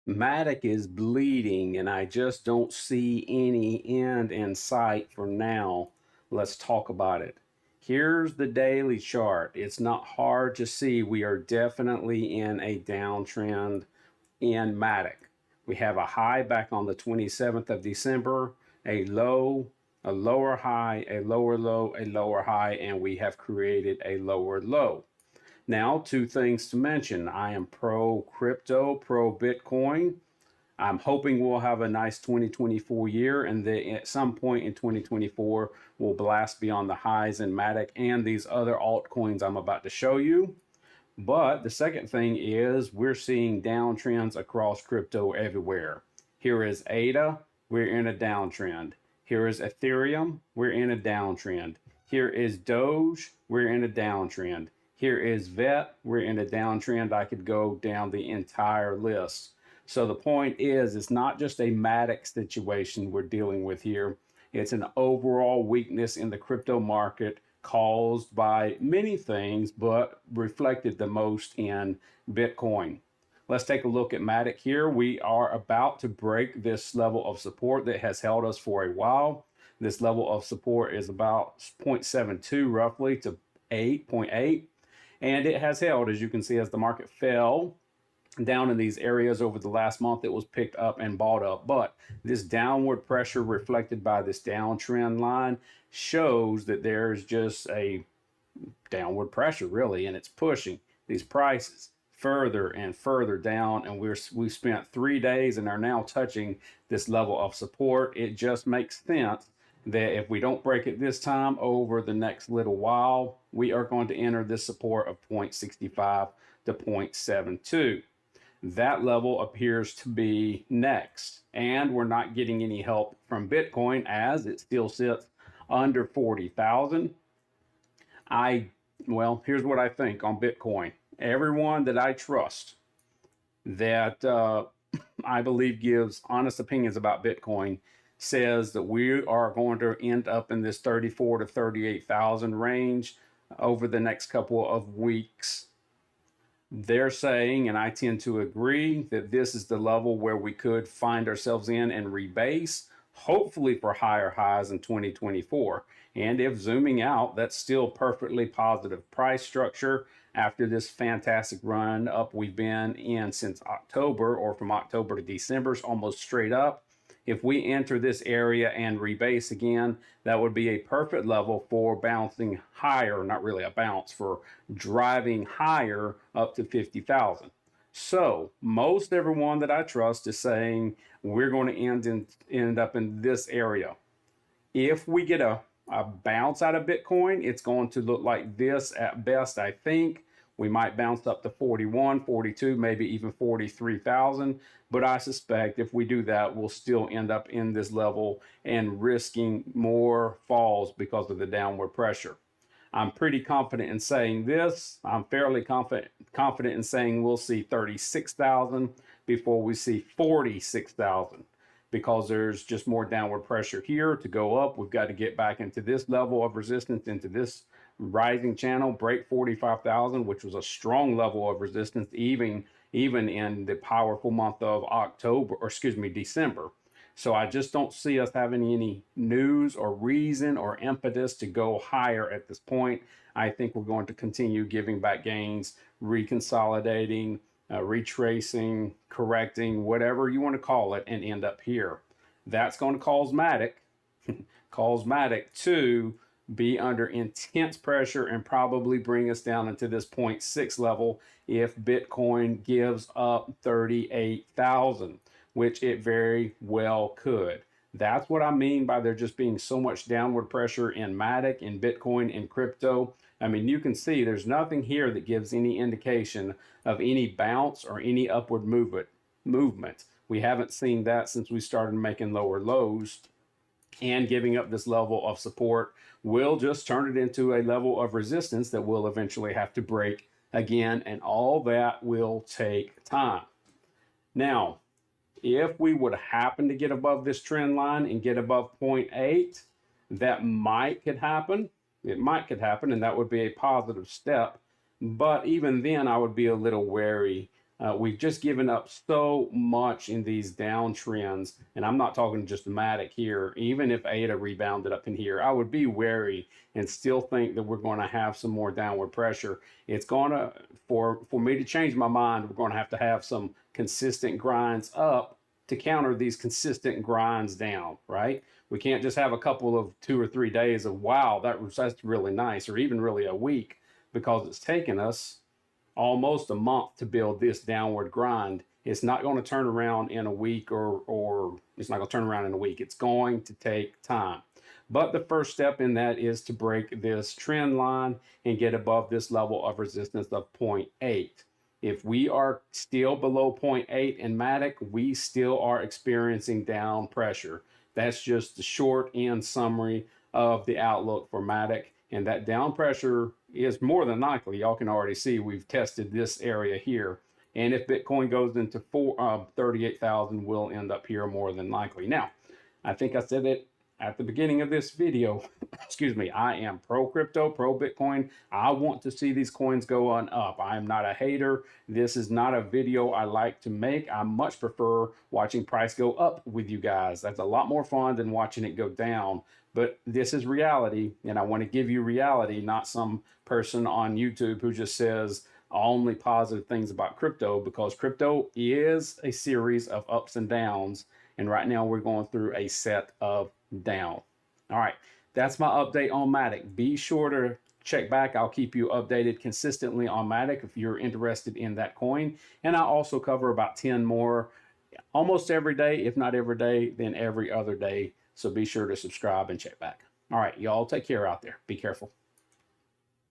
MATIC is bleeding and I just don't see any end in sight for now. Let's talk about it. Here's the daily chart. It's not hard to see we are definitely in a downtrend in MATIC. We have a high back on the 27th of December, a low, a lower high, a lower low, a lower high, and we have created a lower low. Now, two things to mention. I am pro crypto, pro Bitcoin. I'm hoping we'll have a nice 2024 year, and that at some point in 2024, we'll blast beyond the highs in MATIC and these other altcoins I'm about to show you. But the second thing is we're seeing downtrends across crypto everywhere. Here is ADA, we're in a downtrend. Here is Ethereum, we're in a downtrend. Here is Doge, we're in a downtrend. Here is VET, we're in a downtrend. I could go down the entire list. So the point is, it's not just a MATIC situation we're dealing with here. It's an overall weakness in the crypto market caused by many things, but reflected the most in Bitcoin. Let's take a look at MATIC here. We are about to break this level of support that has held us for a while. This level of support is about 0.72 roughly to 8.8. And it has held, as you can see, as the market fell down in these areas over the last month. It was picked up and bought up, but this downward pressure reflected by this downtrend line shows that there's just a downward pressure really, and it's pushing these prices further and further down, and we've spent 3 days and are now touching this level of support. It just makes sense that if we don't break it this time, over the next little while, we are going to enter this support of 0.65 to 0.72. That level appears to be next, and we're not getting any help from Bitcoin as it still sits under 40,000. Well, here's what I think on Bitcoin. Everyone that I trust that I believe gives honest opinions about Bitcoin says that we are going to end up in this 34 to 38,000 range over the next couple of weeks. They're saying, and I tend to agree, that this is the level where we could find ourselves in and rebase, hopefully for higher highs in 2024. And if zooming out, that's still perfectly positive price structure after this fantastic run up we've been in since October, or from October to December, almost straight up. If we enter this area and rebase again, that would be a perfect level for bouncing higher, not really a bounce, for driving higher up to 50,000. So most everyone that I trust is saying we're going to end up in this area. If we get a bounce out of Bitcoin, it's going to look like this at best, I think. We might bounce up to 41, 42, maybe even 43,000. But I suspect if we do that, we'll still end up in this level and risking more falls because of the downward pressure. I'm pretty confident in saying this. I'm fairly confident in saying we'll see 36,000 before we see 46,000, because there's just more downward pressure here to go up. We've got to get back into this level of resistance, into this rising channel, break 45,000, which was a strong level of resistance even in the powerful month of December. So I just don't see us having any news or reason or impetus to go higher at this point. I think we're going to continue giving back gains, reconsolidating, retracing, correcting, whatever you want to call it, and end up here. That's going to cause MATIC to be under intense pressure and probably bring us down into this 0.6 level if Bitcoin gives up 38,000, which it very well could. That's what I mean by there just being so much downward pressure in MATIC, in Bitcoin, in crypto. I mean, you can see there's nothing here that gives any indication of any bounce or any upward movement. We haven't seen that since we started making lower lows, and giving up this level of support will just turn it into a level of resistance that we'll eventually have to break again, and all that will take time. Now, if we would happen to get above this trend line and get above 0.8, that could happen. It could happen, and that would be a positive step. But even then, I would be a little wary We've just given up so much in these downtrends, and I'm not talking just the MATIC here. Even if ADA rebounded up in here, I would be wary and still think that we're going to have some more downward pressure. It's going to, for me to change my mind, we're going to have some consistent grinds up to counter these consistent grinds down, right? We can't just have a couple of 2 or 3 days of, wow, that's really nice, or even really a week, because it's taken us almost a month to build this downward grind. It's not going to turn around in a week, or it's not going to turn around in a week. It's going to take time. But the first step in that is to break this trend line and get above this level of resistance of 0.8. If we are still below 0.8 in MATIC, we still are experiencing down pressure. That's just the short end summary of the outlook for MATIC. And that down pressure is more than likely. Y'all can already see we've tested this area here. And if Bitcoin goes into 38,000, we'll end up here more than likely. Now, I think I said it at the beginning of this video. Excuse me. I am pro crypto, pro Bitcoin. I want to see these coins go on up. I am not a hater. This is not a video I like to make. I much prefer watching price go up with you guys. That's a lot more fun than watching it go down. But this is reality, and I want to give you reality, not some person on YouTube who just says only positive things about crypto, because crypto is a series of ups and downs, and right now we're going through a set of down. All right, that's my update on MATIC. Be sure to check back. I'll keep you updated consistently on MATIC if you're interested in that coin, and I also cover about 10 more almost every day, if not every day, then every other day. So be sure to subscribe and check back. All right, y'all take care out there. Be careful.